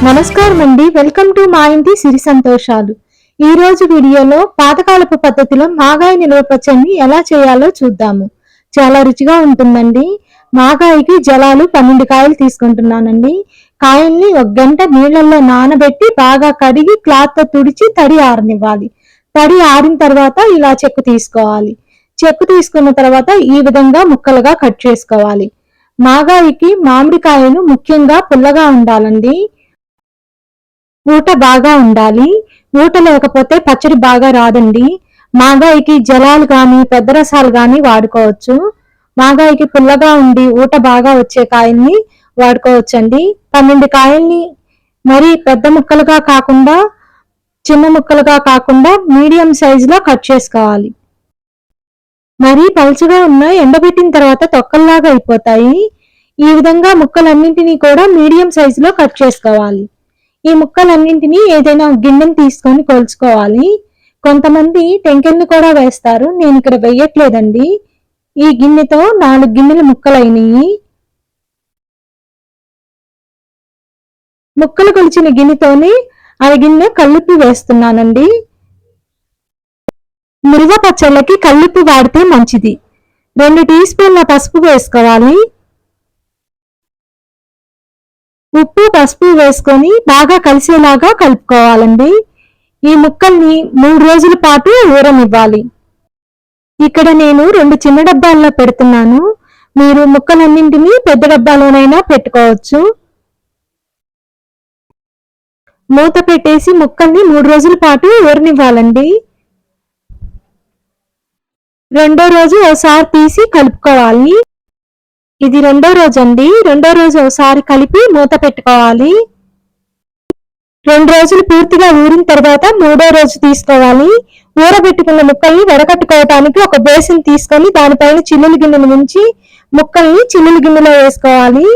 నమస్కారం అండి, welcome to మా ఇంటి సిరి సంతోషాలు. ఈ రోజు వీడియోలో పాతకాలపు పద్ధతిలో మాగాయ నిల్వ పచ్చడిని ఎలా చేయాలో చూద్దాము. చాలా రుచిగా ఉంటుందండి. మాగాయకి జలాలు 12 కాయలు తీసుకుంటున్నానండి. కాయల్ని 1 గంట నీళ్ళల్లో నానబెట్టి బాగా కడిగి క్లాత్తో తుడిచి తడి ఆరనివ్వాలి. తడి ఆరిన తర్వాత ఇలా చెక్కు తీసుకోవాలి. చెక్కు తీసుకున్న తర్వాత ఈ విధంగా ముక్కలుగా కట్ చేసుకోవాలి. మాగాయకి మామిడికాయలు ముఖ్యంగా పుల్లగా ఉండాలండి. ఊట బాగా ఉండాలి. ఊట లేకపోతే పచ్చడి బాగా రాదండి. మాగాయికి జలాలు గాని పెద్ద రసాలు గాని వాడుకోవచ్చు. మాగాయికి పుల్లగా ఉండి ఊట బాగా వచ్చే కాయల్ని వాడుకోవచ్చండి. 12 కాయల్ని మరి పెద్ద ముక్కలుగా కాకుండా చిన్న ముక్కలుగా కాకుండా మీడియం సైజులో కట్ చేసుకోవాలి. మరి పలుచగా ఉన్న ఎండబెట్టిన తర్వాత తొక్కల్లాగా అయిపోతాయి. ఈ విధంగా ముక్కలన్నింటినీ కూడా మీడియం సైజులో కట్ చేసుకోవాలి. ఈ ముక్కలన్నింటినీ ఏదైనా గిన్నెని తీసుకొని కొలుచుకోవాలి. కొంతమంది టెంకెల్ని కూడా వేస్తారు, నేను ఇక్కడ వేయట్లేదండి. ఈ గిన్నెతో 4 గిన్నెల ముక్కలైనవి. ముక్కలు కొలిచిన గిన్నెతోని గిన్నె కల్లుప్పు వేస్తున్నానండి. నిల్వ పచ్చళ్ళకి కల్లుప్పు వాడితే మంచిది. 2 టీ స్పూన్ల పసుపు వేసుకోవాలి. ఉప్పు పసుపు వేసుకొని బాగా కలిసేలాగా కలుపుకోవాలండి. ఈ ముక్కల్ని 3 రోజుల పాటు ఊరనివ్వాలి. ఇక్కడ నేను 2 చిన్న డబ్బాల్లో పెడుతున్నాను. మీరు ముక్కలన్నింటినీ పెద్ద డబ్బాలోనైనా పెట్టుకోవచ్చు. మూత పెట్టేసి ముక్కల్ని 3 రోజుల పాటు ఊరనివ్వాలండి. రెండో రోజు ఒకసారి తీసి కలుపుకోవాలి. ఇది రెండో రోజు అండి. రెండో రోజు ఒకసారి కలిపి మూత పెట్టుకోవాలి. 2 రోజులు పూర్తిగా ఊరిన తర్వాత మూడో రోజు తీసుకోవాలి. ఊరబెట్టుకున్న ముక్కల్ని వడకట్టుకోవటానికి ఒక బేసిన్ తీసుకొని దానిపైన చిల్లుల గిన్నెను ఉంచి ముక్కల్ని చిల్లుల గిన్నెలో వేసుకోవాలి.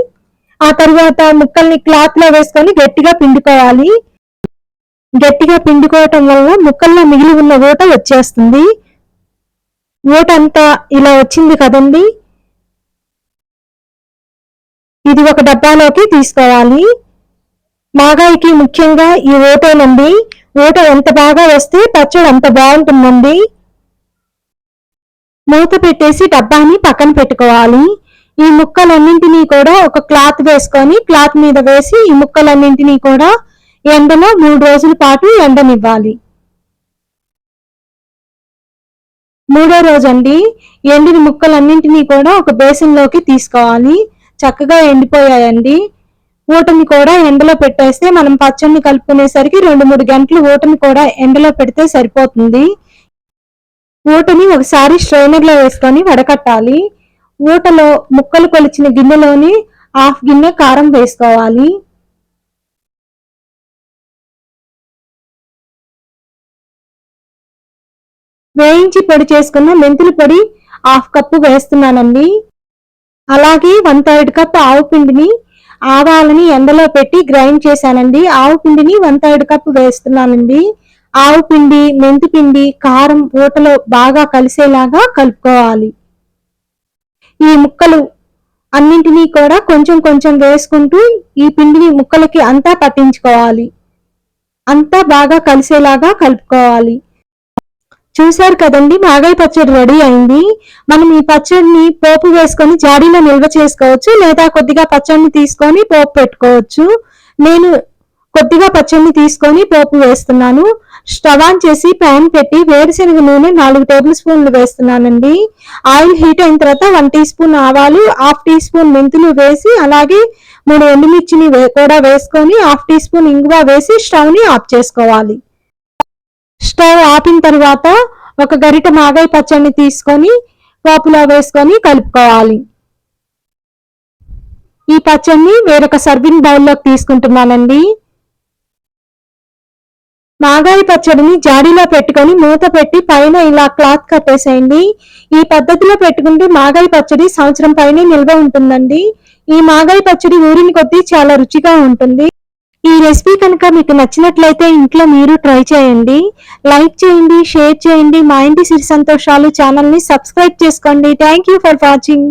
ఆ తర్వాత ముక్కల్ని క్లాత్ లో వేసుకొని గట్టిగా పిండుకోవాలి. గట్టిగా పిండుకోవటం వల్ల ముక్కల్లో మిగిలి ఉన్న ఊట వచ్చేస్తుంది. ఊట అంతా ఇలా వచ్చింది కదండి. ఇది ఒక డబ్బాలోకి తీసుకోవాలి. మాగాయికి ముఖ్యంగా ఈ ఊటేనండి. ఊట ఎంత బాగా వస్తే పచ్చడి అంత బాగుంటుందండి. మూత పెట్టేసి డబ్బాని పక్కన పెట్టుకోవాలి. ఈ ముక్కలన్నింటినీ కూడా ఒక క్లాత్ వేసుకొని క్లాత్ మీద వేసి ఈ ముక్కలన్నింటినీ కూడా ఎండలో 3 రోజుల పాటు ఎండనివ్వాలి. మూడో రోజు అండి. ఎండిన ముక్కలన్నింటినీ కూడా ఒక బేసిన్లోకి తీసుకోవాలి. చక్కగా ఎండిపోయాయండి. ఊటని కూడా ఎండలో పెట్టేస్తే మనం పచ్చడిని కలుపుకునేసరికి 2-3 గంటలు ఊటని కూడా ఎండలో పెడితే సరిపోతుంది. ఊటని ఒకసారి స్ట్రైనర్లో వేసుకొని వడకట్టాలి. ఊటలో ముక్కలు కొలిచిన గిన్నెలోని 1/2 గిన్నె కారం వేసుకోవాలి. వేయించి పొడి చేసుకున్న మెంతుల పొడి 1/2 కప్పు వేస్తున్నానండి. అలాగే 1/3 కప్ ఆవు పిండిని ఆవాలని ఎండలో పెట్టి గ్రైండ్ చేశానండి. ఆవు పిండిని 1/3 కప్ వేస్తున్నానండి. ఆవు పిండి మెంతి పిండి కారం ఊటలో బాగా కలిసేలాగా కలుపుకోవాలి. ఈ ముక్కలు అన్నింటినీ కూడా కొంచెం కొంచెం వేసుకుంటూ ఈ పిండిని ముక్కలకి అంతా పట్టించుకోవాలి. అంతా బాగా కలిసేలాగా కలుపుకోవాలి. చూశారు కదండి, మాగాయ పచ్చడి రెడీ అయింది. మనం ఈ పచ్చడిని పోపు వేసుకొని జాడీలో నిల్వ చేసుకోవచ్చు, లేదా కొద్దిగా పచ్చడిని తీసుకొని పోపు పెట్టుకోవచ్చు. నేను కొద్దిగా పచ్చడిని తీసుకొని పోపు వేస్తున్నాను. స్టవ్ ఆన్ చేసి ప్యాన్ పెట్టి వేరుశనగ నూనె 4 టేబుల్ స్పూన్లు వేస్తున్నానండి. ఆయిల్ హీట్ అయిన తర్వాత 1 టీ స్పూన్ ఆవాలు, 1/2 టీ స్పూన్ మెంతులు వేసి అలాగే 3 ఎండుమిర్చిని కూడా వేసుకొని 1/2 టీ స్పూన్ ఇంగువ వేసి స్టవ్ ని ఆఫ్ చేసుకోవాలి. స్టవ్ ఆపిన తర్వాత ఒక గరిట మాగాయ పచ్చడిని తీసుకొని పోపులో వేసుకొని కలుపుకోవాలి. ఈ పచ్చడిని వేరొక సర్వింగ్ బౌల్లోకి తీసుకుంటున్నానండి. మాగాయ పచ్చడిని జాడీలో పెట్టుకొని మూత పెట్టి పైన ఇలా క్లాత్ కట్టేసేయండి. ఈ పద్ధతిలో పెట్టుకుంటే మాగాయ పచ్చడి సంవత్సరం పైనే నిల్వ ఉంటుందండి. ఈ మాగాయ పచ్చడి ఊరిన కొద్దీ చాలా రుచిగా ఉంటుంది. ఈ రెసిపీ కనుక మీకు నచ్చినట్లయితే ఇంట్లో మీరు ట్రై చేయండి. లైక్ చేయండి, షేర్ చేయండి. మా ఇంటి సిరి సంతోషాలు ఛానల్ని సబ్స్క్రైబ్ చేసుకోండి. Thank you for watching.